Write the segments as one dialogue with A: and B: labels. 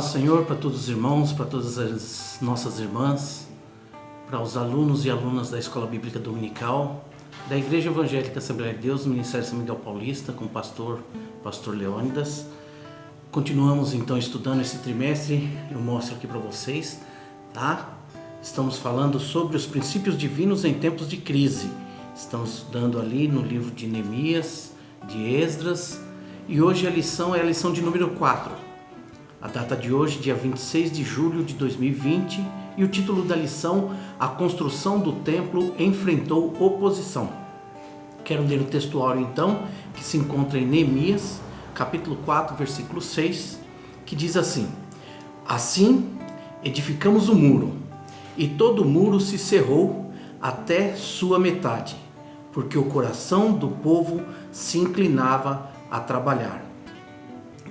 A: paz do Senhor para todos os irmãos, para todas as nossas irmãs, para os alunos e alunas da Escola Bíblica Dominical, da Igreja Evangélica Assembleia de Deus, do Ministério São Miguel Paulista, com o pastor Leônidas. Continuamos então estudando esse trimestre, eu mostro aqui para vocês, tá? Estamos falando sobre os princípios divinos em tempos de crise. Estamos estudando ali no livro de Neemias, de Esdras, e hoje a lição é a lição de número 4. A data de hoje, dia 26 de julho de 2020, e o título da lição, A Construção do Templo Enfrentou Oposição. Quero ler o textuário então, que se encontra em Neemias, capítulo 4, versículo 6, que diz assim: Assim edificamos o muro, e todo o muro se cerrou até sua metade, porque o coração do povo se inclinava a trabalhar.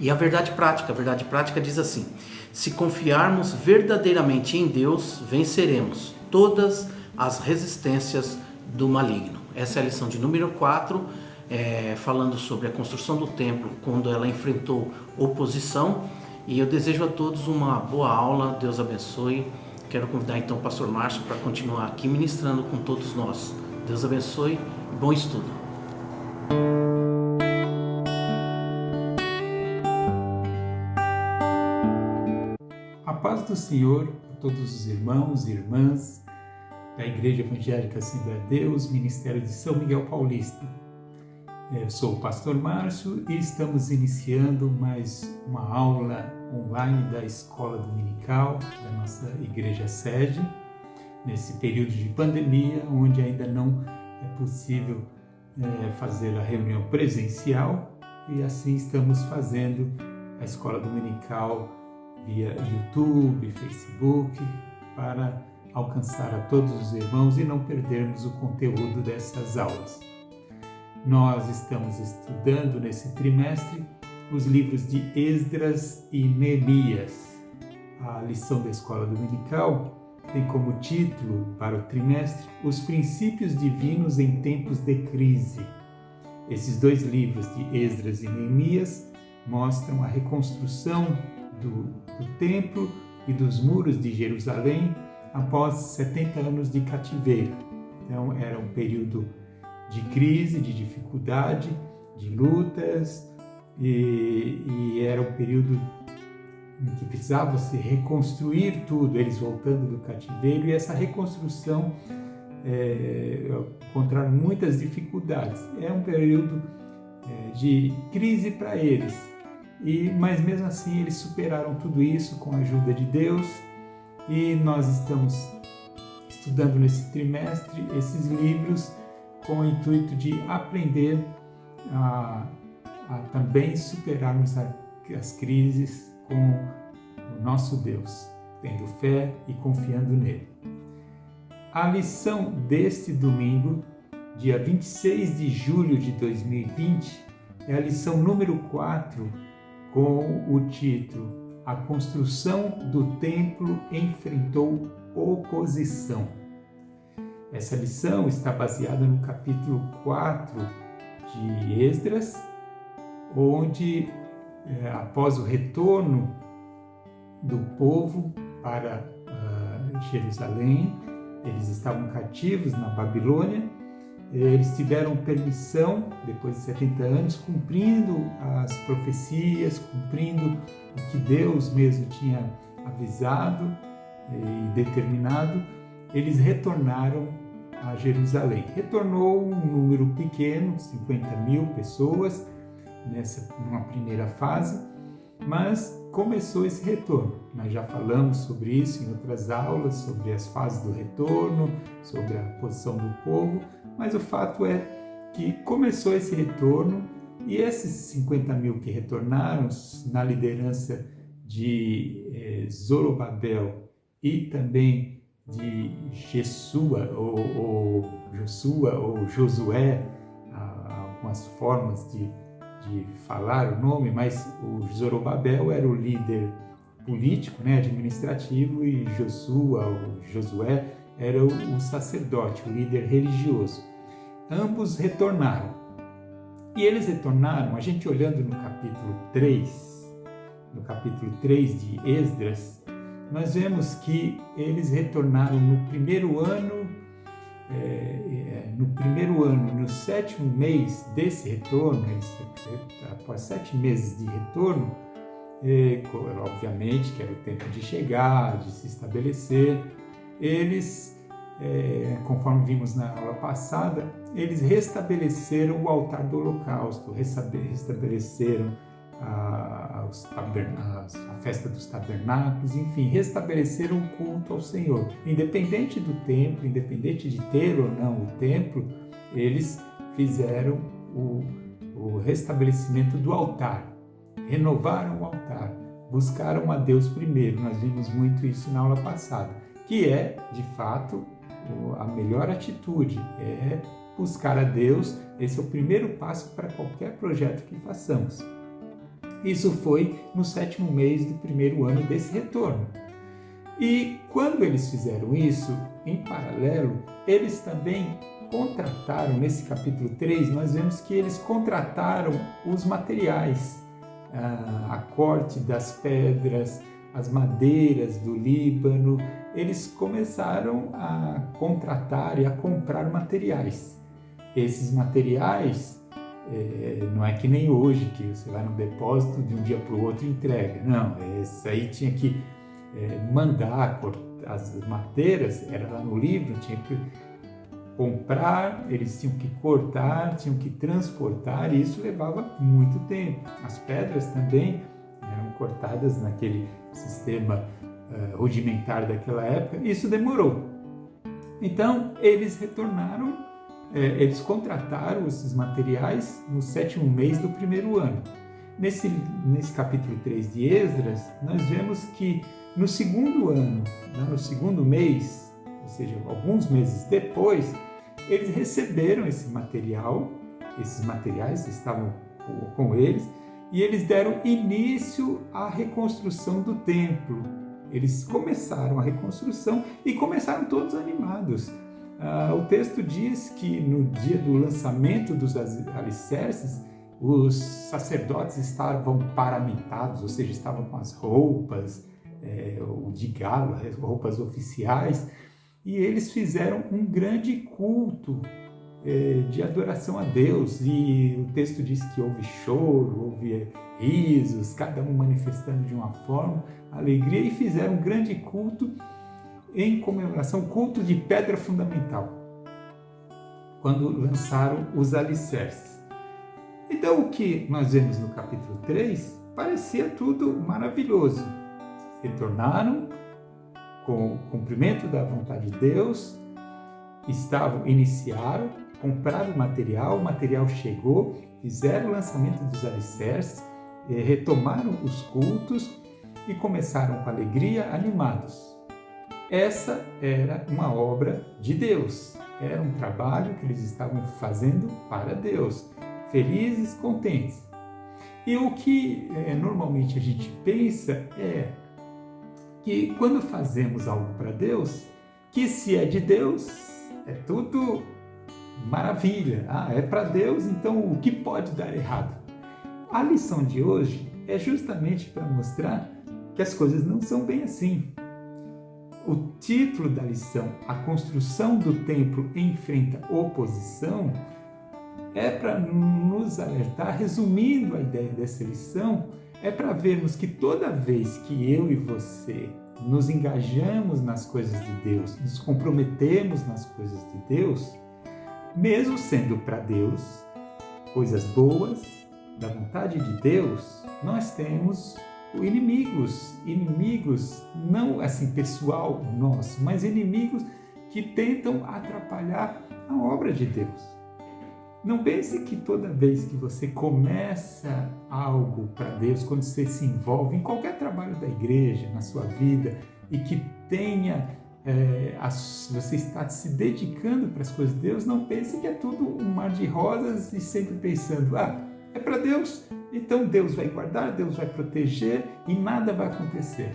A: E a verdade prática diz assim: se confiarmos verdadeiramente em Deus, venceremos todas as resistências do maligno. Essa é a lição de número 4, falando sobre a construção do templo, quando ela enfrentou oposição. E eu desejo a todos uma boa aula, Deus abençoe. Quero convidar então o pastor Márcio para continuar aqui ministrando com todos nós. Deus abençoe, bom estudo.
B: A paz do Senhor a todos os irmãos e irmãs da Igreja Evangélica Assembleia de Deus, Ministério de São Miguel Paulista. Eu sou o pastor Márcio e estamos iniciando mais uma aula online da Escola Dominical da nossa igreja sede, nesse período de pandemia, onde ainda não é possível fazer a reunião presencial, e assim estamos fazendo a Escola Dominical via YouTube, Facebook, para alcançar a todos os irmãos e não perdermos o conteúdo dessas aulas. Nós estamos estudando nesse trimestre os livros de Esdras e Neemias. A lição da Escola Dominical tem como título para o trimestre Os Princípios Divinos em Tempos de Crise. Esses dois livros de Esdras e Neemias mostram a reconstrução do templo e dos muros de Jerusalém após 70 anos de cativeiro. Então era um período de crise, de dificuldade, de lutas, e era um período em que precisava se reconstruir tudo, eles voltando do cativeiro, e essa reconstrução encontraram muitas dificuldades. É um período de crise para eles, mas mesmo assim eles superaram tudo isso com a ajuda de Deus, e nós estamos estudando nesse trimestre esses livros com o intuito de aprender a também superarmos as crises com o nosso Deus, tendo fé e confiando nele. A lição deste domingo, dia 26 de julho de 2020, é a lição número 4, com o título A Construção do Templo Enfrentou Oposição. Essa lição está baseada no capítulo 4 de Esdras, onde, após o retorno do povo para Jerusalém, eles estavam cativos na Babilônia. Eles tiveram permissão, depois de 70 anos, cumprindo as profecias, cumprindo o que Deus mesmo tinha avisado e determinado, eles retornaram a Jerusalém. Retornou um número pequeno, 50 mil pessoas, numa primeira fase, mas começou esse retorno. Nós já falamos sobre isso em outras aulas, sobre as fases do retorno, sobre a posição do povo, mas o fato é que começou esse retorno, e esses 50 mil que retornaram, na liderança de Zorobabel e também de Josué, ou Josué, algumas formas de falar o nome, mas o Zorobabel era o líder político, administrativo, e Josué era o sacerdote, o líder religioso. Ambos retornaram. E eles retornaram, a gente olhando no capítulo 3, no capítulo 3 de Esdras, nós vemos que eles retornaram no primeiro ano, no 7º mês desse retorno, após 7 meses de retorno, obviamente que era o tempo de chegar, de se estabelecer, eles, conforme vimos na aula passada, eles restabeleceram o altar do holocausto, restabeleceram a festa dos tabernáculos, enfim, restabeleceram o culto ao Senhor. Independente do templo, independente de ter ou não o templo, eles fizeram o restabelecimento do altar, renovaram o altar, buscaram a Deus primeiro. Nós vimos muito isso na aula passada, que é, de fato, a melhor atitude, é buscar a Deus. Esse é o primeiro passo para qualquer projeto que façamos. Isso foi no 7º mês do primeiro ano desse retorno. E quando eles fizeram isso, em paralelo, eles também contrataram, nesse capítulo 3, nós vemos que eles contrataram os materiais, a corte das pedras, as madeiras do Líbano. Eles começaram a contratar e a comprar materiais. Esses materiais, não é que nem hoje, que você vai no depósito de um dia para o outro e entrega. Não, isso aí tinha que mandar as madeiras, era lá no livro, tinha que comprar, eles tinham que cortar, tinham que transportar, e isso levava muito tempo. As pedras também eram cortadas naquele sistema rudimentar daquela época, isso demorou. Então, eles retornaram, eles contrataram esses materiais no 7º mês do primeiro ano. Nesse capítulo 3 de Esdras, nós vemos que no segundo ano, no segundo mês, ou seja, alguns meses depois, eles receberam esse material, esses materiais estavam com eles, e eles deram início à reconstrução do templo. Eles começaram a reconstrução e começaram todos animados. O texto diz que no dia do lançamento dos alicerces, os sacerdotes estavam paramentados, ou seja, estavam com as roupas de gala, as roupas oficiais, e eles fizeram um grande culto de adoração a Deus. E o texto diz que houve choro, houve risos, cada um manifestando de uma forma alegria, e fizeram um grande culto em comemoração, culto de pedra fundamental, quando lançaram os alicerces. Então, o que nós vemos no capítulo 3 parecia tudo maravilhoso. Retornaram com o cumprimento da vontade de Deus, iniciaram, compraram o material chegou, fizeram o lançamento dos alicerces, retomaram os cultos e começaram com alegria, animados. Essa era uma obra de Deus, era um trabalho que eles estavam fazendo para Deus, felizes, contentes. E o que normalmente a gente pensa é que quando fazemos algo para Deus, que se é de Deus, é tudo maravilha. É para Deus, então o que pode dar errado? A lição de hoje é justamente para mostrar que as coisas não são bem assim. O título da lição, A Construção do Templo Enfrenta Oposição, é para nos alertar, resumindo a ideia dessa lição, é para vermos que toda vez que eu e você nos engajamos nas coisas de Deus, nos comprometemos nas coisas de Deus, mesmo sendo para Deus, coisas boas, da vontade de Deus, nós temos inimigos não assim pessoal nosso, mas inimigos que tentam atrapalhar a obra de Deus. Não pense que toda vez que você começa algo para Deus, quando você se envolve em qualquer trabalho da igreja, na sua vida, e que você está se dedicando para as coisas de Deus, não pense que é tudo um mar de rosas e sempre pensando, é para Deus, então Deus vai guardar, Deus vai proteger e nada vai acontecer.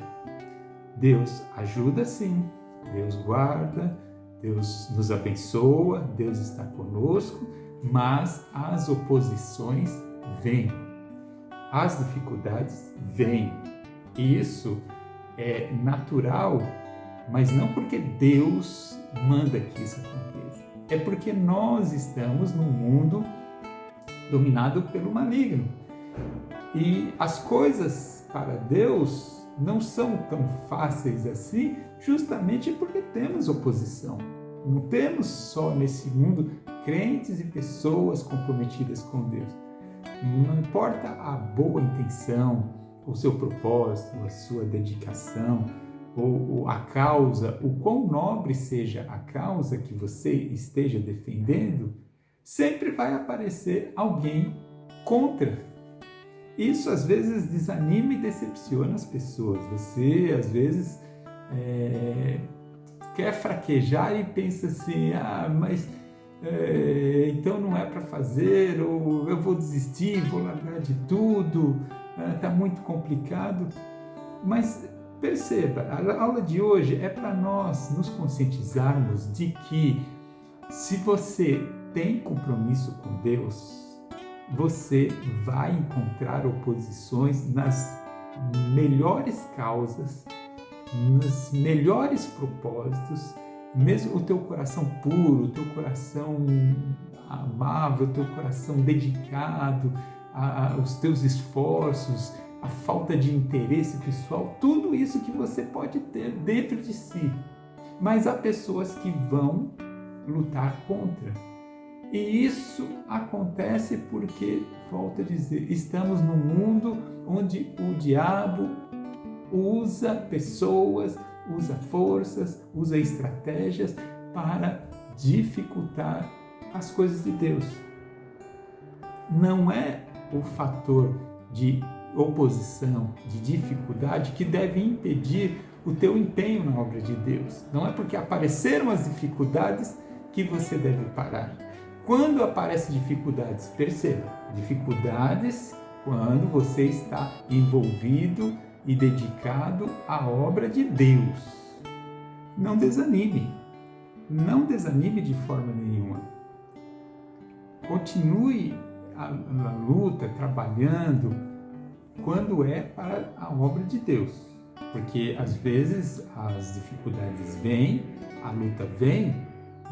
B: Deus ajuda sim, Deus guarda, Deus nos abençoa, Deus está conosco, mas as oposições vêm. as dificuldades vêm. E isso é natural, mas não porque Deus manda que isso aconteça. É porque nós estamos num mundo dominado pelo maligno. E as coisas para Deus não são tão fáceis assim, justamente porque temos oposição. Não temos só nesse mundo crentes e pessoas comprometidas com Deus. Não importa a boa intenção, o seu propósito, a sua dedicação, ou a causa, o quão nobre seja a causa que você esteja defendendo, sempre vai aparecer alguém contra. Isso às vezes desanima e decepciona as pessoas. Você às vezes quer fraquejar e pensa assim, mas então não é para fazer, ou eu vou desistir, vou largar de tudo, está muito complicado. Mas perceba, a aula de hoje é para nós nos conscientizarmos de que se você tem compromisso com Deus, você vai encontrar oposições nas melhores causas, nos melhores propósitos, mesmo o teu coração puro, o teu coração amável, o teu coração dedicado, os teus esforços, a falta de interesse pessoal, tudo isso que você pode ter dentro de si. Mas há pessoas que vão lutar contra. E isso acontece porque, volto a dizer, estamos num mundo onde o diabo usa pessoas, usa forças, usa estratégias para dificultar as coisas de Deus. Não é o fator de oposição, de dificuldade que deve impedir o teu empenho na obra de Deus. Não é porque apareceram as dificuldades que você deve parar. Quando aparecem dificuldades, perceba, dificuldades quando você está envolvido e dedicado à obra de Deus. Não desanime de forma nenhuma. Continue a luta, trabalhando, quando é para a obra de Deus. Porque às vezes as dificuldades vêm, a luta vem,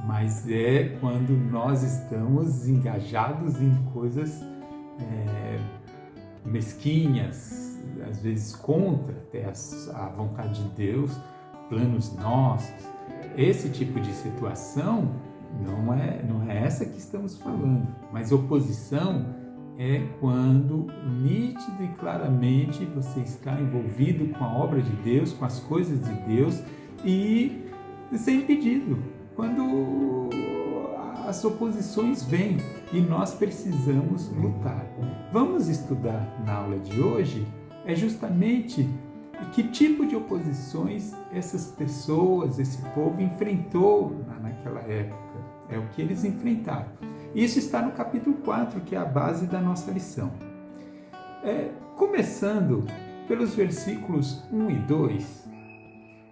B: mas é quando nós estamos engajados em coisas mesquinhas, às vezes contra até a vontade de Deus, planos nossos. Esse tipo de situação não é essa que estamos falando, mas oposição é quando nítido e claramente você está envolvido com a obra de Deus, com as coisas de Deus e ser impedido. Quando as oposições vêm e nós precisamos lutar. Vamos estudar na aula de hoje justamente que tipo de oposições essas pessoas, esse povo enfrentou naquela época. É o que eles enfrentaram. Isso está no capítulo 4, que é a base da nossa lição. Começando pelos versículos 1 e 2.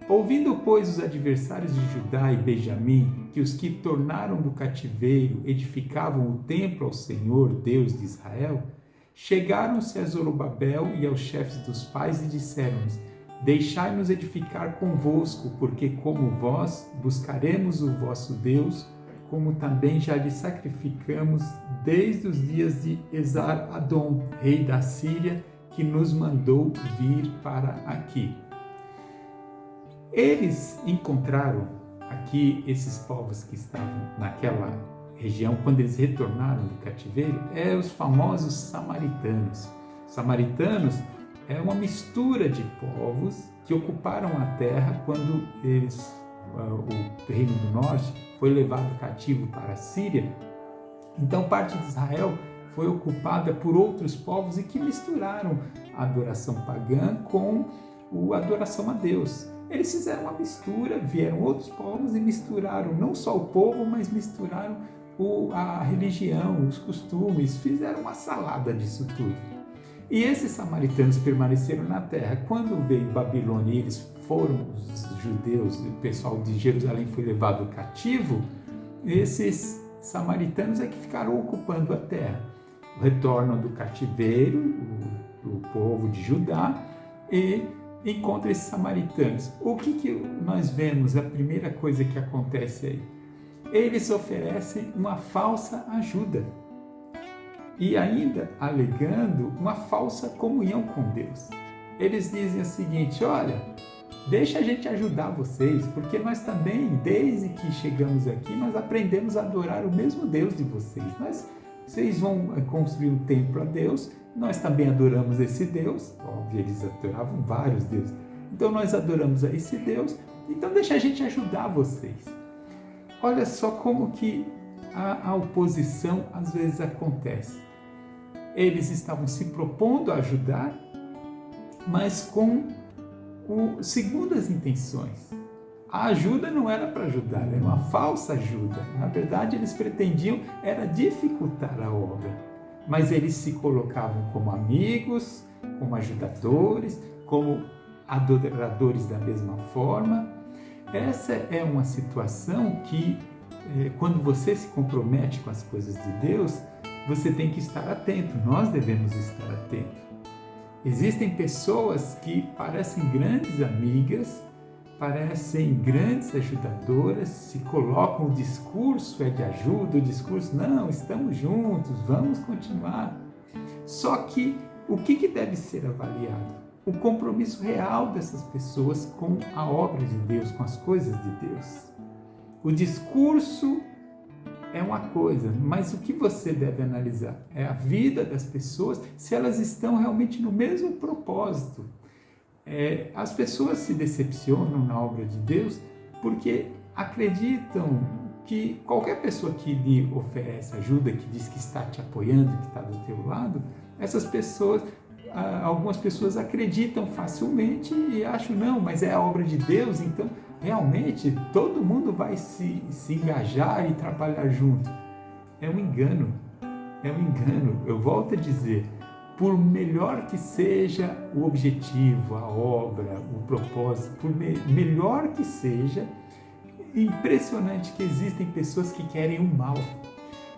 B: Ouvindo, pois, os adversários de Judá e Benjamim, que os que tornaram do cativeiro edificavam o templo ao Senhor, Deus de Israel, chegaram-se a Zorobabel e aos chefes dos pais e disseram-lhes: Deixai-nos edificar convosco, porque como vós buscaremos o vosso Deus, como também já lhe sacrificamos desde os dias de Esar-Adom, rei da Síria, que nos mandou vir para aqui. Eles encontraram aqui esses povos que estavam naquela região, quando eles retornaram do cativeiro, os famosos samaritanos. Samaritanos é uma mistura de povos que ocuparam a terra quando o reino do norte foi levado cativo para a Síria. Então parte de Israel foi ocupada por outros povos e que misturaram a adoração pagã com a adoração a Deus. Eles fizeram uma mistura, vieram outros povos e misturaram não só o povo, mas misturaram a religião, os costumes, fizeram uma salada disso tudo. E esses samaritanos permaneceram na terra. Quando veio Babilônia e eles foram, os judeus, o pessoal de Jerusalém foi levado cativo, esses samaritanos é que ficaram ocupando a terra. Retornam do cativeiro, do povo de Judá e encontra esses samaritanos. O que nós vemos? A primeira coisa que acontece aí, eles oferecem uma falsa ajuda e ainda alegando uma falsa comunhão com Deus. Eles dizem o seguinte: olha, deixa a gente ajudar vocês, porque nós também, desde que chegamos aqui, nós aprendemos a adorar o mesmo Deus de vocês. Vocês vão construir um templo a Deus, nós também adoramos esse Deus. Óbvio, eles adoravam vários deuses. Então nós adoramos a esse Deus, então deixa a gente ajudar vocês. Olha só como que a oposição às vezes acontece. Eles estavam se propondo a ajudar, mas com segundas intenções. A ajuda não era para ajudar, era uma falsa ajuda. Na verdade, eles pretendiam era dificultar a obra. Mas eles se colocavam como amigos, como ajudadores, como adoradores da mesma forma. Essa é uma situação que, quando você se compromete com as coisas de Deus, você tem que estar atento, nós devemos estar atentos. Existem pessoas que parecem grandes amigas, parecem grandes ajudadoras, se colocam, o discurso é de ajuda, o discurso, não, estamos juntos, vamos continuar. Só que o que deve ser avaliado? O compromisso real dessas pessoas com a obra de Deus, com as coisas de Deus. O discurso é uma coisa, mas o que você deve analisar é a vida das pessoas, se elas estão realmente no mesmo propósito. As pessoas se decepcionam na obra de Deus porque acreditam que qualquer pessoa que lhe oferece ajuda, que diz que está te apoiando, que está do teu lado, essas pessoas, algumas pessoas acreditam facilmente e acham, não, mas é a obra de Deus, então realmente todo mundo vai se engajar e trabalhar junto. É um engano, eu volto a dizer, por melhor que seja o objetivo, a obra, o propósito, por melhor que seja, impressionante que existem pessoas que querem o mal.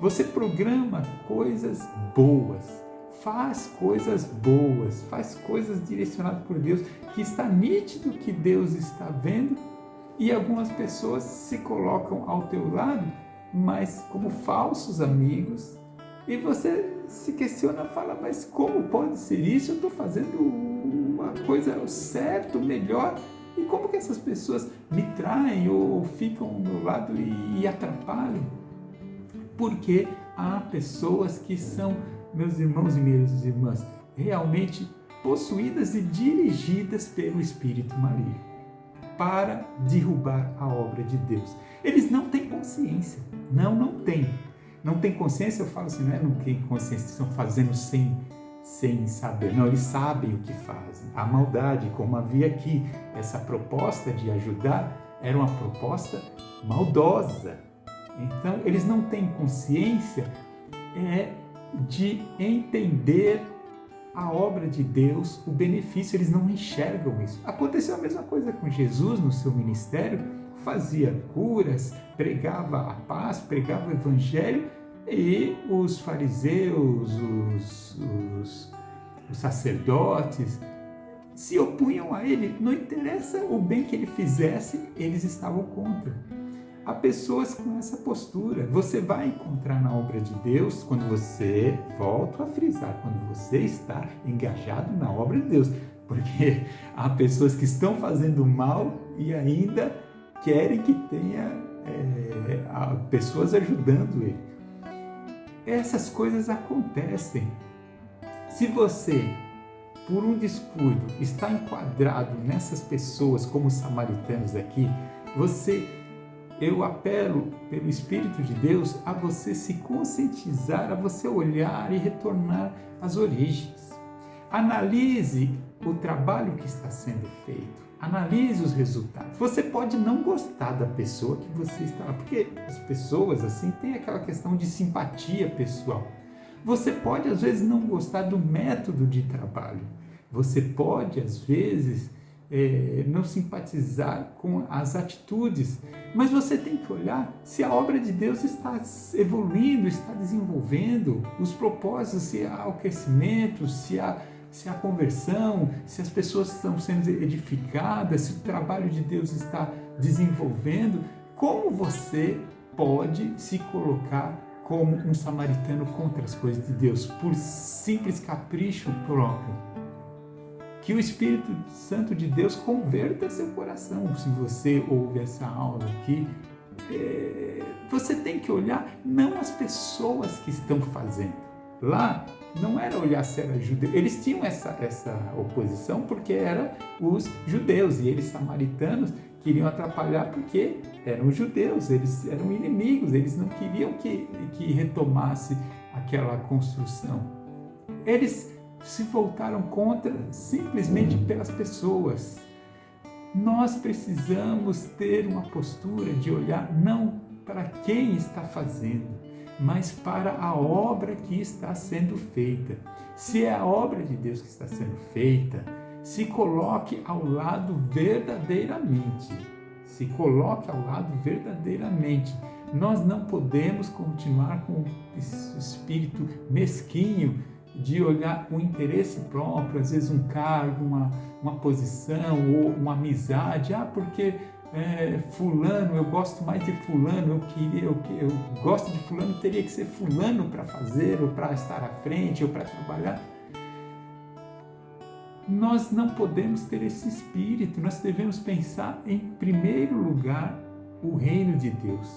B: Você programa coisas boas, faz coisas boas, faz coisas direcionadas por Deus, que está nítido que Deus está vendo, e algumas pessoas se colocam ao teu lado, mas como falsos amigos, e você se questiona, fala, mas como pode ser isso? Eu estou fazendo uma coisa certa, melhor, e como que essas pessoas me traem ou ficam ao meu lado e atrapalham? Porque há pessoas que são, meus irmãos e minhas irmãs, realmente possuídas e dirigidas pelo espírito maligno para derrubar a obra de Deus. Eles não têm consciência, não têm. Não tem consciência, eu falo assim, não tem consciência, estão fazendo sem saber. Não, eles sabem o que fazem. A maldade, como havia aqui, essa proposta de ajudar, era uma proposta maldosa. Então, eles não têm consciência de entender a obra de Deus, o benefício, eles não enxergam isso. Aconteceu a mesma coisa com Jesus no seu ministério, fazia curas, pregava a paz, pregava o evangelho, e os fariseus, os sacerdotes se opunham a ele. Não interessa o bem que ele fizesse, eles estavam contra. Há pessoas com essa postura. Você vai encontrar na obra de Deus quando você, volto a frisar, quando você está engajado na obra de Deus, porque há pessoas que estão fazendo mal e ainda querem que tenha pessoas ajudando ele. Essas coisas acontecem. Se você, por um descuido, está enquadrado nessas pessoas como os samaritanos aqui, eu apelo pelo Espírito de Deus a você se conscientizar, a você olhar e retornar às origens. Analise o trabalho que está sendo feito. Analise os resultados. Você pode não gostar da pessoa que você está, porque as pessoas assim têm aquela questão de simpatia pessoal. Você pode às vezes não gostar do método de trabalho. Você pode às vezes não simpatizar com as atitudes, mas você tem que olhar se a obra de Deus está evoluindo, está desenvolvendo os propósitos, se há o crescimento, se há se há conversão, se as pessoas estão sendo edificadas, se o trabalho de Deus está desenvolvendo, como você pode se colocar como um samaritano contra as coisas de Deus, por simples capricho próprio? Que o Espírito Santo de Deus converta seu coração. Se você ouve essa aula aqui, você tem que olhar não as pessoas que estão fazendo. Lá não era olhar se era judeu. Eles tinham essa oposição porque eram os judeus e eles, samaritanos, queriam atrapalhar porque eram judeus, eles eram inimigos, eles não queriam que retomasse aquela construção. Eles se voltaram contra simplesmente pelas pessoas. Nós precisamos ter uma postura de olhar não para quem está fazendo, mas para a obra que está sendo feita. Se é a obra de Deus que está sendo feita, se coloque ao lado verdadeiramente. Se coloque ao lado verdadeiramente. Nós não podemos continuar com esse espírito mesquinho de olhar o interesse próprio, às vezes um cargo, uma posição ou uma amizade. Porque fulano, eu gosto mais de fulano, eu gosto de fulano, teria que ser fulano para fazer, ou para estar à frente, ou para trabalhar. Nós não podemos ter esse espírito, nós devemos pensar em primeiro lugar o reino de Deus.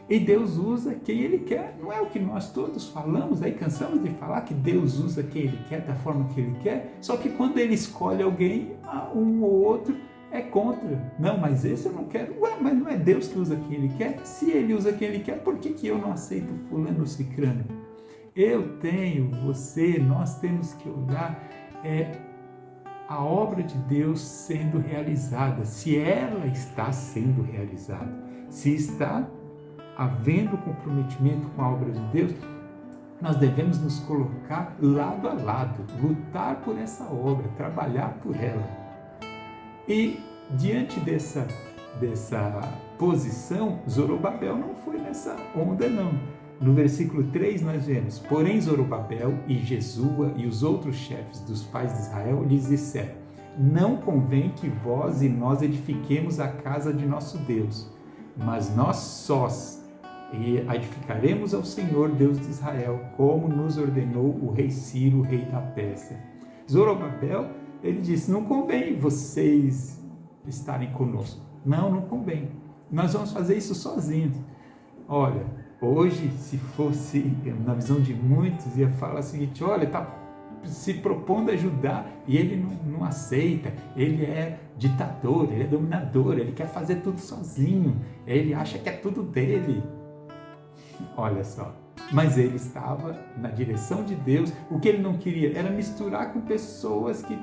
B: E Deus usa quem Ele quer, não é o que nós todos falamos, aí cansamos de falar que Deus usa quem Ele quer, da forma que Ele quer, só que quando Ele escolhe alguém, um ou outro é contra. Não, mas esse eu não quero. Mas não é Deus que usa quem Ele quer? Se Ele usa quem Ele quer, por que eu não aceito fulano ou cicrano? Nós temos que olhar a obra de Deus sendo realizada, se ela está sendo realizada, se está havendo comprometimento com a obra de Deus, nós devemos nos colocar lado a lado, lutar por essa obra, trabalhar por ela. E diante dessa posição, Zorobabel não foi nessa onda não. No versículo 3 nós vemos: porém Zorobabel e Jesua e os outros chefes dos pais de Israel lhes disseram: não convém que vós e nós edifiquemos a casa de nosso Deus, mas nós sós edificaremos ao Senhor Deus de Israel, como nos ordenou o rei Ciro, rei da Pérsia. Zorobabel, ele disse: não convém vocês estarem conosco. Não convém. Nós vamos fazer isso sozinhos. Olha, hoje, se fosse na visão de muitos, ia falar o seguinte: olha, está se propondo a ajudar e ele não aceita, ele é ditador, ele é dominador, ele quer fazer tudo sozinho, ele acha que é tudo dele. Olha só, mas ele estava na direção de Deus. O que ele não queria era misturar com pessoas que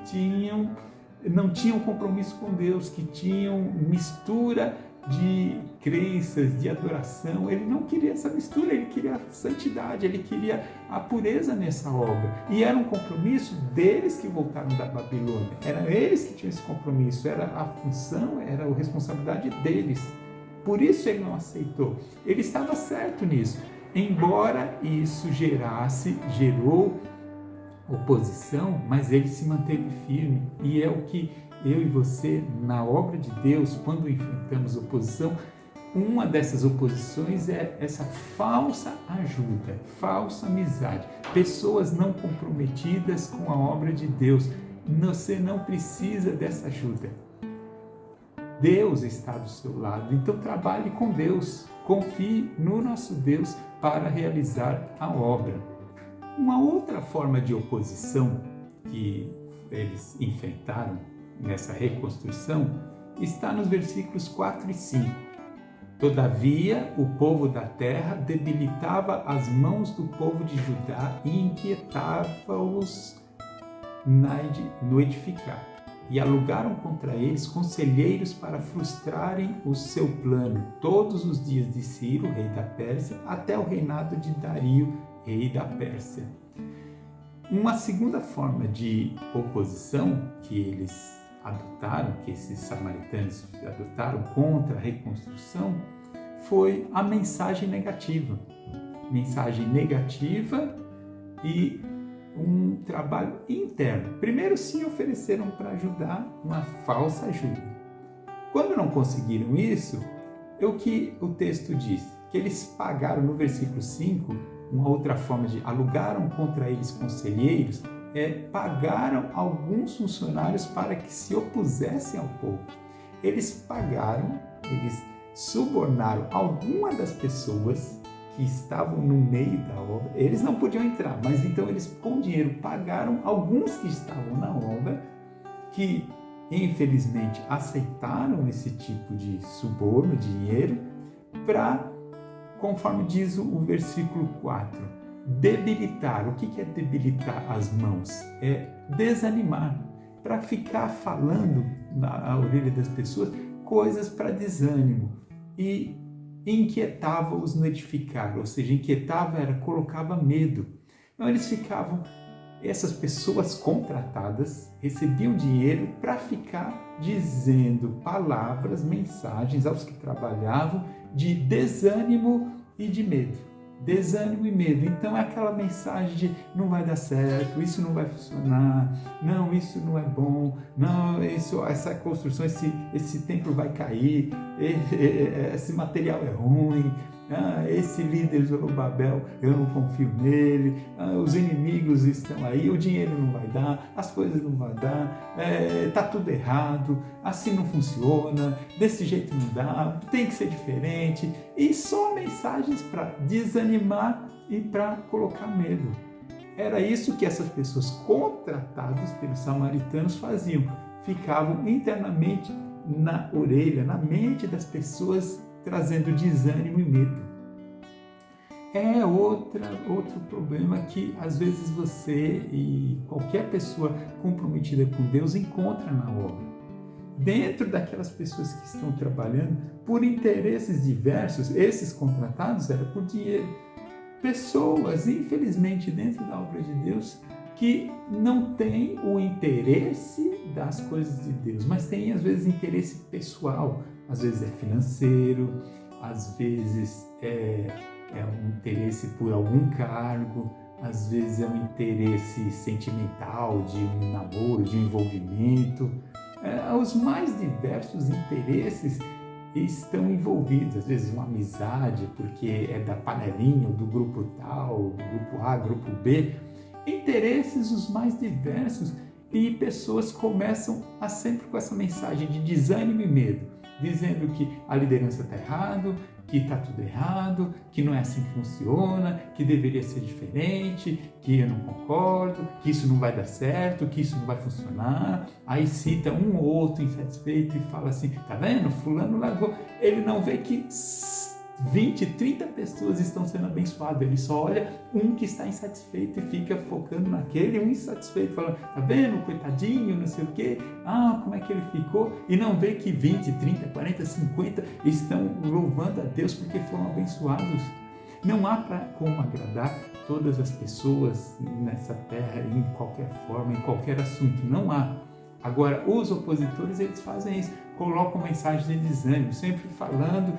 B: não tinham compromisso com Deus, que tinham mistura de crenças, de adoração. Ele não queria essa mistura, ele queria a santidade, ele queria a pureza nessa obra. E era um compromisso deles que voltaram da Babilônia. Eram eles que tinham esse compromisso, era a função, era a responsabilidade deles. Por isso ele não aceitou. Ele estava certo nisso. Embora isso gerou oposição, mas ele se manteve firme. E é o que eu e você, na obra de Deus, quando enfrentamos oposição, uma dessas oposições é essa falsa ajuda, falsa amizade, pessoas não comprometidas com a obra de Deus. Você não precisa dessa ajuda. Deus está do seu lado, então trabalhe com Deus, confie no nosso Deus para realizar a obra. Uma outra forma de oposição que eles enfrentaram nessa reconstrução está nos versículos 4 e 5. Todavia, o povo da terra debilitava as mãos do povo de Judá e inquietava-os no edificar. E alugaram contra eles conselheiros para frustrarem o seu plano todos os dias de Ciro, rei da Pérsia, até o reinado de Dario, rei da Pérsia. Uma segunda forma de oposição que eles adotaram, que esses samaritanos adotaram contra a reconstrução, foi a mensagem negativa. Mensagem negativa e um trabalho interno. Primeiro se ofereceram para ajudar uma falsa ajuda. Quando não conseguiram isso, é o que o texto diz, que eles pagaram no versículo 5, uma outra forma de alugaram contra eles conselheiros, pagaram alguns funcionários para que se opusessem ao povo. Eles pagaram, eles subornaram alguma das pessoas que estavam no meio da obra. Eles não podiam entrar, mas então eles com dinheiro pagaram alguns que estavam na obra, que infelizmente aceitaram esse tipo de suborno, dinheiro, para, conforme diz o versículo 4, debilitar. O que é debilitar as mãos? É desanimar, para ficar falando na orelha das pessoas coisas para desânimo, e inquietava-os no edificar, ou seja, inquietava colocava medo. Então eles ficavam, essas pessoas contratadas recebiam dinheiro para ficar dizendo palavras, mensagens aos que trabalhavam de desânimo e de medo. Desânimo e medo. Então é aquela mensagem de não vai dar certo, isso não vai funcionar, não, isso não é bom, não, essa construção, esse templo vai cair, esse material é ruim, esse líder Zorobabel, eu não confio nele, os inimigos estão aí, o dinheiro não vai dar, as coisas não vão dar, tá tudo errado, assim não funciona, desse jeito não dá, tem que ser diferente, e só mensagens para desanimar e para colocar medo. Era isso que essas pessoas contratadas pelos samaritanos faziam, ficavam internamente na orelha, na mente das pessoas, trazendo desânimo e medo. É outro problema que às vezes você e qualquer pessoa comprometida com Deus encontra na obra. Dentro daquelas pessoas que estão trabalhando por interesses diversos, esses contratados eram por dinheiro. Pessoas, infelizmente, dentro da obra de Deus, que não têm o interesse das coisas de Deus, mas têm às vezes interesse pessoal. Às vezes é financeiro, às vezes é um interesse por algum cargo, às vezes é um interesse sentimental, de um namoro, de um envolvimento. Os mais diversos interesses estão envolvidos, às vezes uma amizade, porque é da panelinha, ou do grupo tal, do grupo A, grupo B. Interesses os mais diversos, e pessoas começam sempre com essa mensagem de desânimo e medo, dizendo que a liderança está errado, que está tudo errado, que não é assim que funciona, que deveria ser diferente, que eu não concordo, que isso não vai dar certo, que isso não vai funcionar. Aí cita um ou outro insatisfeito e fala assim, tá vendo? Fulano largou. Ele não vê que 20, 30 pessoas estão sendo abençoadas. Ele só olha um que está insatisfeito e fica focando naquele um insatisfeito, falando, tá vendo, coitadinho, não sei o quê, como é que ele ficou? E não vê que 20, 30, 40, 50 estão louvando a Deus porque foram abençoados. Não há como agradar todas as pessoas nessa terra, em qualquer forma, em qualquer assunto, não há. Agora, os opositores, eles fazem isso, colocam mensagens de desânimo, sempre falando,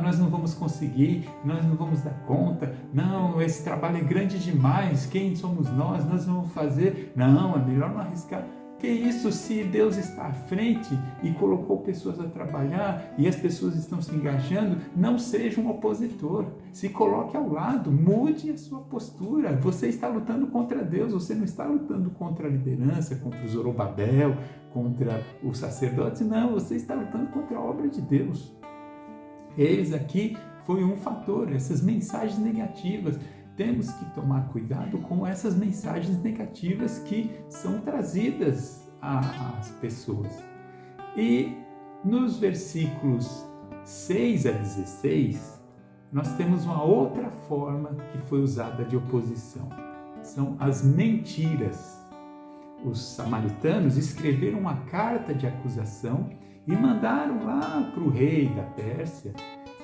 B: nós não vamos conseguir, nós não vamos dar conta, não, esse trabalho é grande demais, quem somos nós não vamos fazer, não, é melhor não arriscar. Que isso, se Deus está à frente e colocou pessoas a trabalhar e as pessoas estão se engajando, não seja um opositor, se coloque ao lado, mude a sua postura. Você está lutando contra Deus, você não está lutando contra a liderança, contra o Zorobabel, contra os sacerdotes, não, você está lutando contra a obra de Deus. Eis aqui foi um fator, essas mensagens negativas. Temos que tomar cuidado com essas mensagens negativas que são trazidas às pessoas. E nos versículos 6 a 16, nós temos uma outra forma que foi usada de oposição. São as mentiras. Os samaritanos escreveram uma carta de acusação e mandaram lá para o rei da Pérsia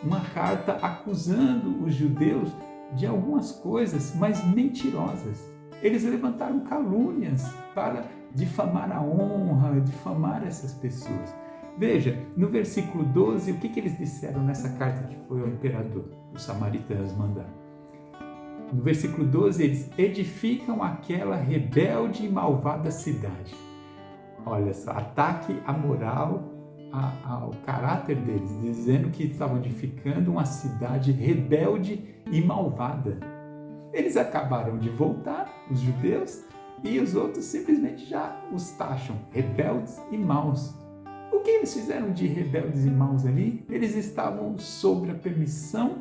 B: uma carta acusando os judeus de algumas coisas, mas mentirosas. Eles levantaram calúnias para difamar a honra, difamar essas pessoas. Veja, no versículo 12, o que eles disseram nessa carta que foi ao imperador? Os samaritanos mandaram. no versículo 12, eles edificam aquela rebelde e malvada cidade. Olha só, ataque à moral, ao caráter deles, dizendo que estavam edificando uma cidade rebelde e malvada. Eles acabaram de voltar, os judeus, e os outros simplesmente já os taxam, rebeldes e maus. O que eles fizeram de rebeldes e maus ali? Eles estavam sob a permissão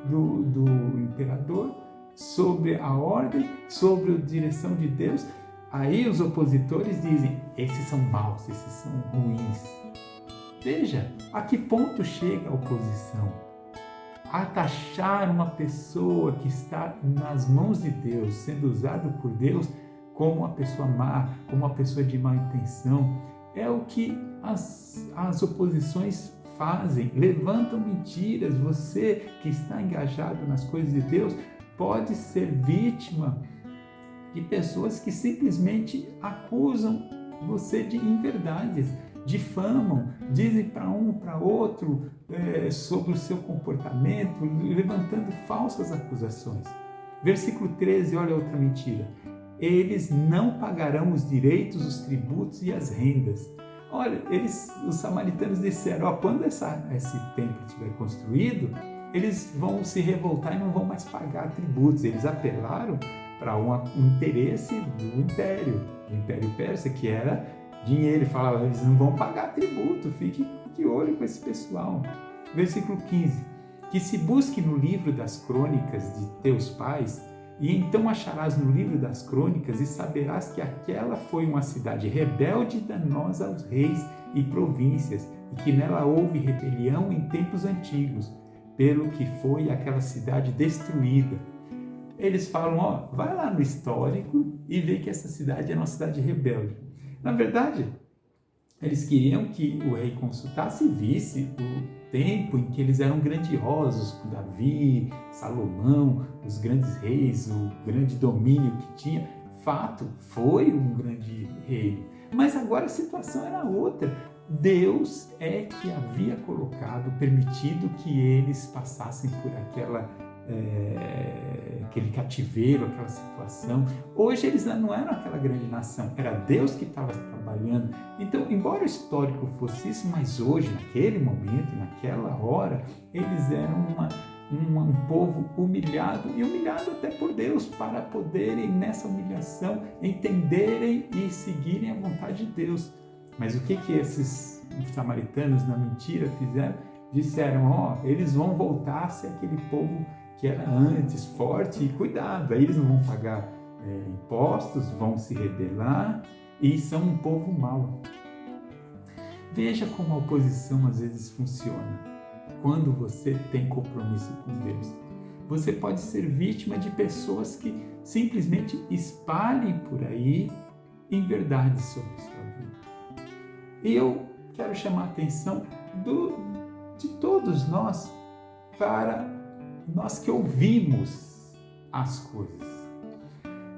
B: do imperador, sobre a ordem, sobre a direção de Deus. Aí os opositores dizem, esses são maus, esses são ruins. Veja, a que ponto chega a oposição? A taxar uma pessoa que está nas mãos de Deus, sendo usado por Deus como uma pessoa má, como uma pessoa de má intenção. É o que as oposições fazem, levantam mentiras. Você que está engajado nas coisas de Deus pode ser vítima de pessoas que simplesmente acusam você de inverdades, difamam, dizem para um, para outro sobre o seu comportamento, levantando falsas acusações. Versículo 13, olha outra mentira. Eles não pagarão os direitos, os tributos e as rendas. Olha, os samaritanos disseram, quando esse templo estiver construído, eles vão se revoltar e não vão mais pagar tributos. Eles apelaram para um interesse do Império Persa, que era dinheiro. E falavam, eles não vão pagar tributo, fique de olho com esse pessoal. Versículo 15, que se busque no livro das crônicas de teus pais, e então acharás no livro das crônicas e saberás que aquela foi uma cidade rebelde e danosa aos reis e províncias, e que nela houve rebelião em tempos antigos, pelo que foi aquela cidade destruída. Eles falam, vai lá no histórico e vê que essa cidade é uma cidade rebelde. Na verdade, eles queriam que o rei consultasse e visse o tempo em que eles eram grandiosos, com Davi, Salomão, os grandes reis, o grande domínio que tinha. Fato, foi um grande reino. Mas agora a situação era outra. Deus é que havia permitido que eles passassem por aquele cativeiro, aquela situação. Hoje eles não eram aquela grande nação, era Deus que estava trabalhando. Então, embora o histórico fosse isso, mas hoje, naquele momento, naquela hora, eles eram um povo humilhado, e humilhado até por Deus, para poderem nessa humilhação entenderem e seguirem a vontade de Deus. Mas o que esses samaritanos na mentira fizeram? Disseram, eles vão voltar a ser aquele povo que era antes, forte, e cuidado, aí eles não vão pagar impostos, vão se rebelar e são um povo mau. Veja como a oposição às vezes funciona. Quando você tem compromisso com Deus, você pode ser vítima de pessoas que simplesmente espalhem por aí inverdades sobre a sua vida. E eu quero chamar a atenção de todos nós para nós que ouvimos as coisas.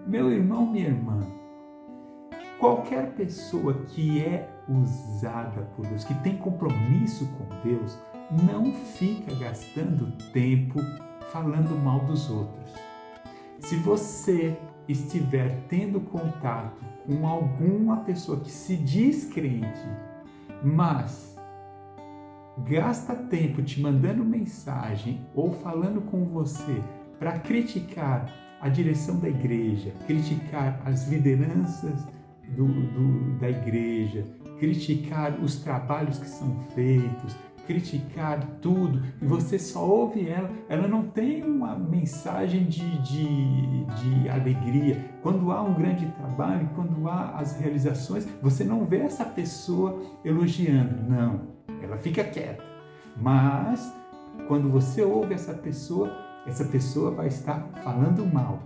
B: Meu irmão, minha irmã, qualquer pessoa que é usada por Deus, que tem compromisso com Deus, não fica gastando tempo falando mal dos outros. Se você estiver tendo contato com alguma pessoa que se diz crente, mas gasta tempo te mandando mensagem ou falando com você para criticar a direção da igreja, criticar as lideranças da igreja, criticar os trabalhos que são feitos, criticar tudo, e você só ouve ela não tem uma mensagem de alegria. Quando há um grande trabalho, quando há as realizações, você não vê essa pessoa elogiando, não. Ela fica quieta, mas quando você ouve essa pessoa vai estar falando mal,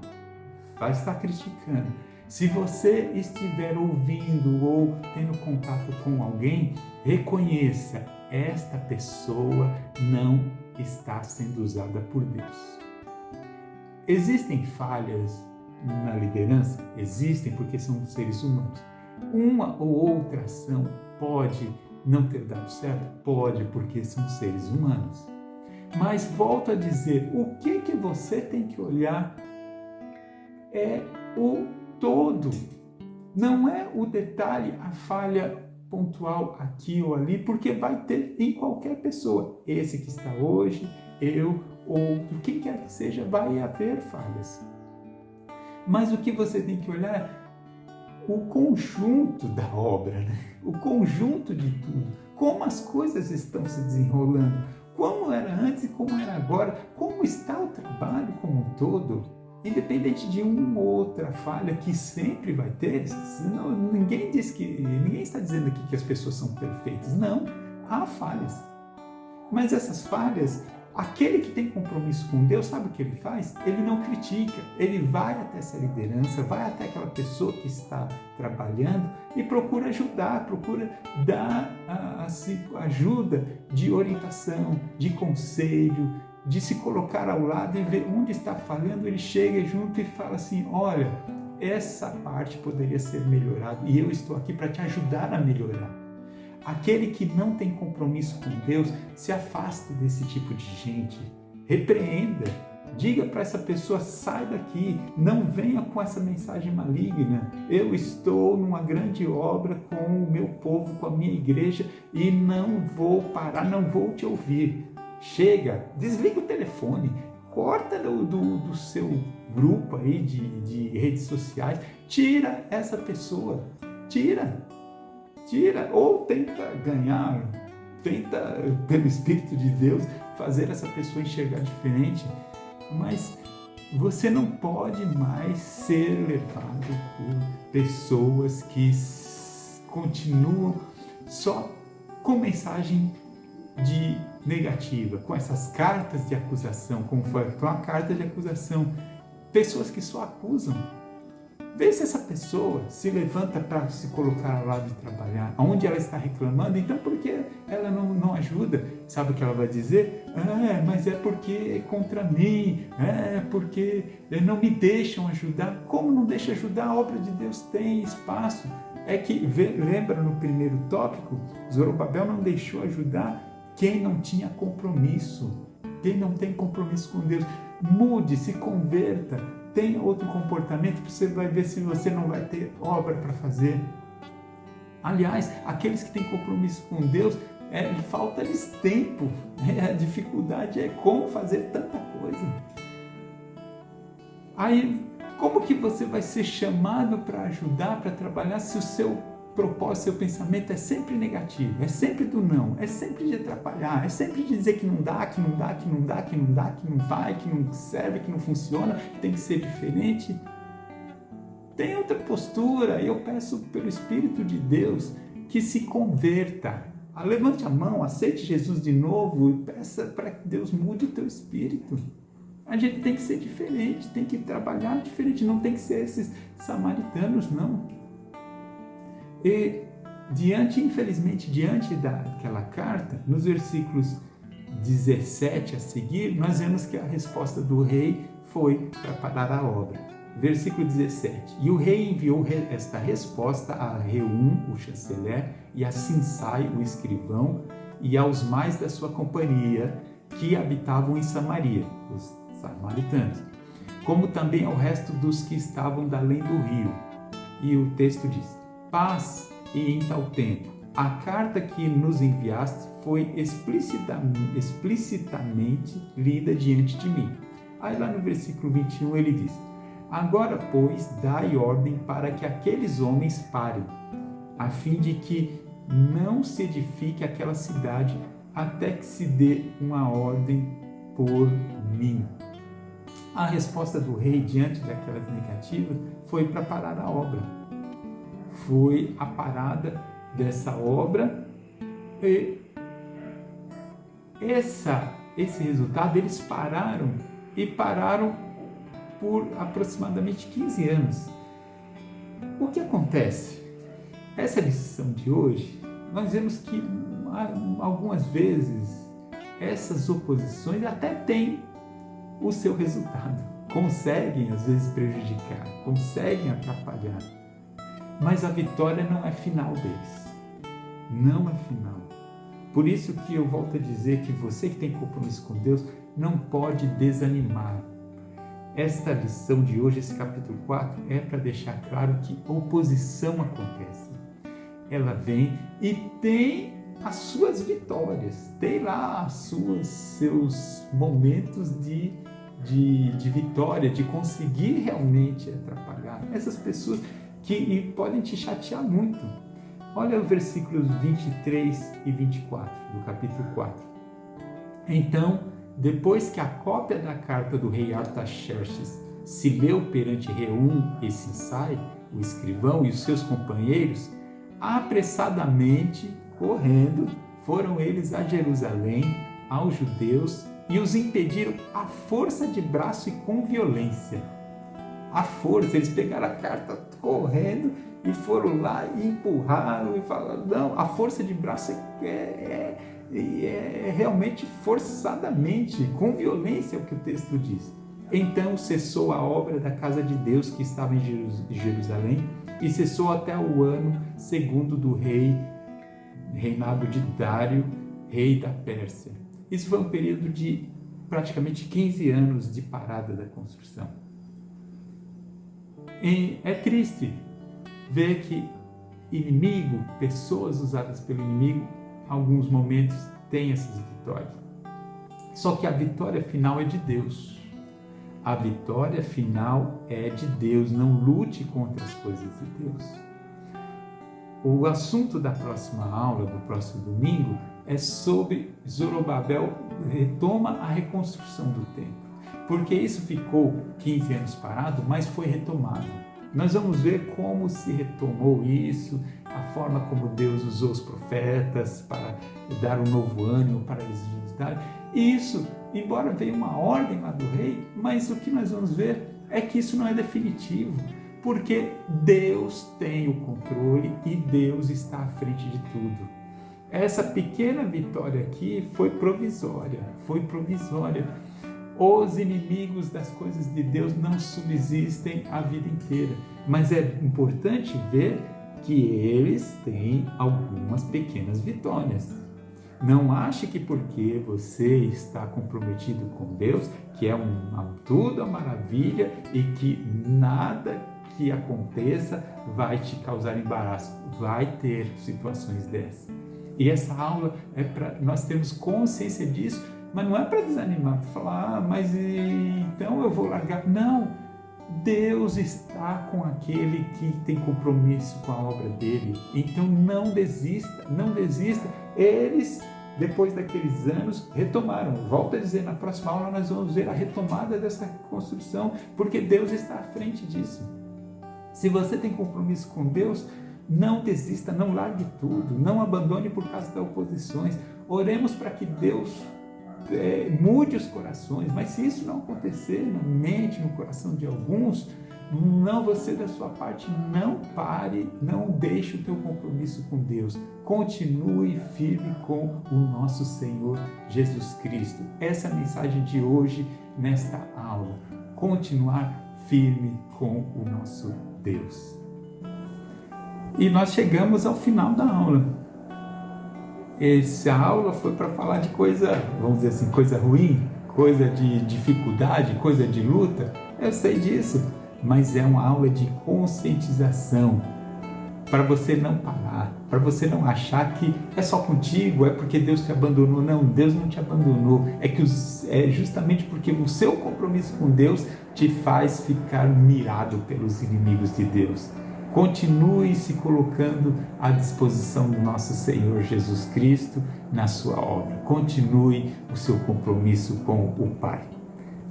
B: vai estar criticando. Se você estiver ouvindo ou tendo contato com alguém, reconheça, esta pessoa não está sendo usada por Deus. Existem falhas na liderança? Existem, porque são seres humanos. Uma ou outra ação pode não ter dado certo? Pode, porque são seres humanos. Mas volto a dizer, o que você tem que olhar é o todo. Não é o detalhe, a falha pontual aqui ou ali, porque vai ter em qualquer pessoa. Esse que está hoje, eu, outro, quem quer que seja, vai haver falhas. Mas o que você tem que olhar é o conjunto da obra, né? O conjunto de tudo. Como as coisas estão se desenrolando, como era antes e como era agora, como está o trabalho como um todo, independente de uma ou outra falha que sempre vai ter. Ninguém está dizendo aqui que as pessoas são perfeitas. Não, há falhas. Mas essas falhas, aquele que tem compromisso com Deus, sabe o que ele faz? Ele não critica, ele vai até essa liderança, vai até aquela pessoa que está trabalhando e procura ajudar, procura dar ajuda de orientação, de conselho, de se colocar ao lado e ver onde está falhando. Ele chega junto e fala assim: olha, essa parte poderia ser melhorada e eu estou aqui para te ajudar a melhorar. Aquele que não tem compromisso com Deus, se afaste desse tipo de gente, repreenda, diga para essa pessoa: sai daqui, não venha com essa mensagem maligna. Eu estou numa grande obra com o meu povo, com a minha igreja e não vou parar, não vou te ouvir. Chega, desliga o telefone, corta do seu grupo aí de redes sociais, tira essa pessoa, tira, ou tenta pelo Espírito de Deus fazer essa pessoa enxergar diferente, mas você não pode mais ser levado por pessoas que continuam só com mensagem negativa, com essas cartas de acusação, como foi uma carta de acusação, pessoas que só acusam. Vê se essa pessoa se levanta para se colocar ao lado de trabalhar, onde ela está reclamando. Então, por que ela não ajuda? Sabe o que ela vai dizer? Mas é porque é contra mim, porque não me deixam ajudar. Como não deixa ajudar? A obra de Deus tem espaço. É que, lembra no primeiro tópico, Zorobabel não deixou ajudar quem não tinha compromisso, quem não tem compromisso com Deus. Mude, se converta, tenha outro comportamento, você vai ver se você não vai ter obra para fazer. Aliás, aqueles que têm compromisso com Deus, falta-lhes tempo. A dificuldade é como fazer tanta coisa. Aí, como que você vai ser chamado para ajudar, para trabalhar, se o seu propósito, seu pensamento é sempre negativo, é sempre do não, é sempre de atrapalhar, é sempre de dizer que não dá, que não dá, que não dá, que não dá, que não vai, que não serve, que não funciona, que tem que ser diferente. Tem outra postura, e eu peço pelo Espírito de Deus que se converta. Levante a mão, aceite Jesus de novo e peça para que Deus mude o teu espírito. A gente tem que ser diferente, tem que trabalhar diferente, não tem que ser esses samaritanos, não. E infelizmente, diante daquela carta, nos versículos 17 a seguir, nós vemos que a resposta do rei foi para parar a obra. Versículo 17: E o rei enviou esta resposta a Reum, o chanceler, e a Sinsai, o escrivão, e aos mais da sua companhia que habitavam em Samaria, os samaritanos, como também ao resto dos que estavam da além do rio. E o texto diz: paz, e em tal tempo, a carta que nos enviaste foi explicitamente lida diante de mim. Aí lá no versículo 21 ele diz: agora, pois, dai ordem para que aqueles homens parem, a fim de que não se edifique aquela cidade até que se dê uma ordem por mim. A resposta do rei diante daquelas negativas foi para parar a obra. Foi a parada dessa obra e esse resultado, eles pararam por aproximadamente 15 anos. O que acontece? Essa lição de hoje, nós vemos que algumas vezes essas oposições até têm o seu resultado, conseguem às vezes prejudicar, conseguem atrapalhar. Mas a vitória não é final deles. Não é final. Por isso que eu volto a dizer que você que tem compromisso com Deus não pode desanimar. Esta lição de hoje, esse capítulo 4, é para deixar claro que oposição acontece. Ela vem e tem as suas vitórias, tem lá seus momentos de vitória, de conseguir realmente atrapalhar essas pessoas que podem te chatear muito. Olha os versículos 23 e 24 do capítulo 4. Então, depois que a cópia da carta do rei Artaxerxes se leu perante Reum e Sinsai, o escrivão e os seus companheiros, apressadamente, correndo, foram eles a Jerusalém, aos judeus, e os impediram à força de braço e com violência. À força, eles pegaram a carta correndo e foram lá e empurraram e falaram, não, a força de braço é realmente forçadamente, com violência, é o que o texto diz. Então cessou a obra da casa de Deus que estava em Jerusalém e cessou até o ano segundo do reinado de Dário, rei da Pérsia. Isso foi um período de praticamente 15 anos de parada da construção. E é triste ver que inimigo, pessoas usadas pelo inimigo, em alguns momentos têm essas vitórias. Só que a vitória final é de Deus. A vitória final é de Deus. Não lute contra as coisas de Deus. O assunto da próxima aula, do próximo domingo, é sobre Zorobabel retoma a reconstrução do templo. Porque isso ficou 15 anos parado, mas foi retomado. Nós vamos ver como se retomou isso, a forma como Deus usou os profetas para dar um novo ânimo para eles visitarem. E isso, embora veio uma ordem lá do rei, mas o que nós vamos ver é que isso não é definitivo, porque Deus tem o controle e Deus está à frente de tudo. Essa pequena vitória aqui foi provisória. Os inimigos das coisas de Deus não subsistem a vida inteira, mas é importante ver que eles têm algumas pequenas vitórias. Não ache que porque você está comprometido com Deus, que é tudo a maravilha e que nada que aconteça vai te causar embaraço. Vai ter situações dessas. E essa aula é para nós termos consciência disso, mas não é para desanimar, para falar, mas então eu vou largar. Não, Deus está com aquele que tem compromisso com a obra dele. Então não desista. Eles, depois daqueles anos, retomaram. Volto a dizer, na próxima aula nós vamos ver a retomada dessa construção, porque Deus está à frente disso. Se você tem compromisso com Deus, não desista, não largue tudo, não abandone por causa das oposições. Oremos para que Deus mude os corações, mas se isso não acontecer na mente, no coração de alguns, não, você da sua parte não pare, não deixe o teu compromisso com Deus. Continue firme com o nosso Senhor Jesus Cristo. Essa é a mensagem de hoje nesta aula. Continuar firme com o nosso Deus. E nós chegamos ao final da aula. Essa aula foi para falar de coisa, vamos dizer assim, coisa ruim, coisa de dificuldade, coisa de luta. Eu sei disso, mas é uma aula de conscientização para você não parar, para você não achar que é só contigo, é porque Deus te abandonou. Não, Deus não te abandonou. É justamente porque o seu compromisso com Deus te faz ficar mirado pelos inimigos de Deus. Continue se colocando à disposição do nosso Senhor Jesus Cristo na sua obra. Continue o seu compromisso com o Pai.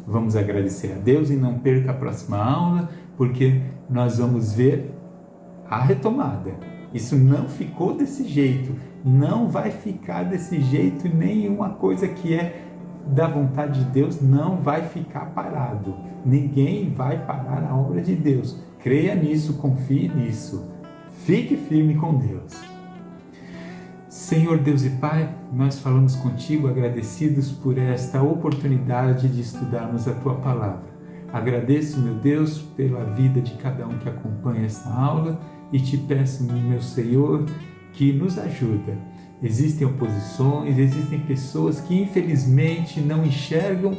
B: Vamos agradecer a Deus e não perca a próxima aula, porque nós vamos ver a retomada. Isso não ficou desse jeito, não vai ficar desse jeito. Nenhuma coisa que é da vontade de Deus não vai ficar parado. Ninguém vai parar a obra de Deus. Creia nisso, confie nisso. Fique firme com Deus. Senhor Deus e Pai, nós falamos contigo agradecidos por esta oportunidade de estudarmos a Tua Palavra. Agradeço, meu Deus, pela vida de cada um que acompanha esta aula e te peço, meu Senhor, que nos ajuda. Existem oposições, existem pessoas que infelizmente não enxergam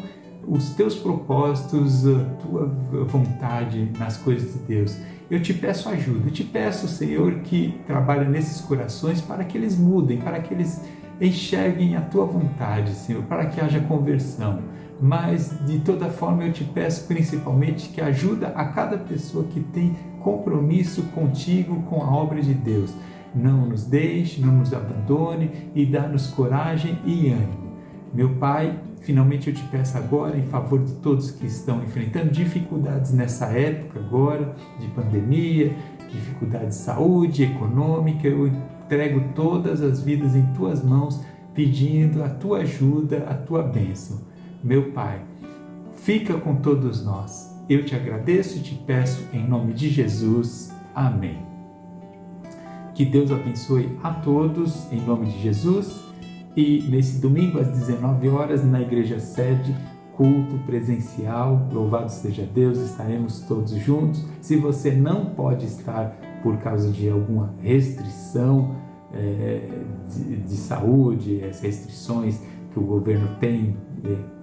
B: os teus propósitos, a tua vontade nas coisas de Deus. Eu te peço ajuda, eu te peço, Senhor, que trabalhe nesses corações para que eles mudem, para que eles enxerguem a tua vontade, Senhor, para que haja conversão. Mas, de toda forma, eu te peço principalmente que ajuda a cada pessoa que tem compromisso contigo, com a obra de Deus. Não nos deixe, não nos abandone e dá-nos coragem e ânimo. Meu Pai, finalmente eu te peço agora em favor de todos que estão enfrentando dificuldades nessa época agora, de pandemia, dificuldade de saúde, econômica, eu entrego todas as vidas em tuas mãos, pedindo a tua ajuda, a tua bênção. Meu Pai, fica com todos nós. Eu te agradeço e te peço em nome de Jesus. Amém. Que Deus abençoe a todos em nome de Jesus. E nesse domingo às 19 horas na igreja sede, culto presencial, louvado seja Deus, estaremos todos juntos. Se você não pode estar por causa de alguma restrição de saúde, as restrições que o governo tem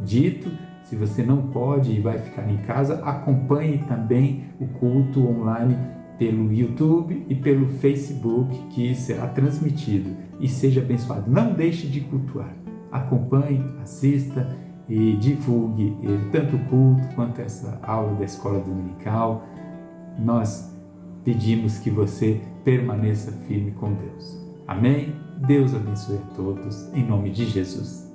B: dito, se você não pode e vai ficar em casa, acompanhe também o culto online pelo YouTube e pelo Facebook, que será transmitido, e seja abençoado. Não deixe de cultuar. Acompanhe, assista e divulgue tanto o culto quanto essa aula da escola dominical. Nós pedimos que você permaneça firme com Deus. Amém? Deus abençoe a todos, em nome de Jesus.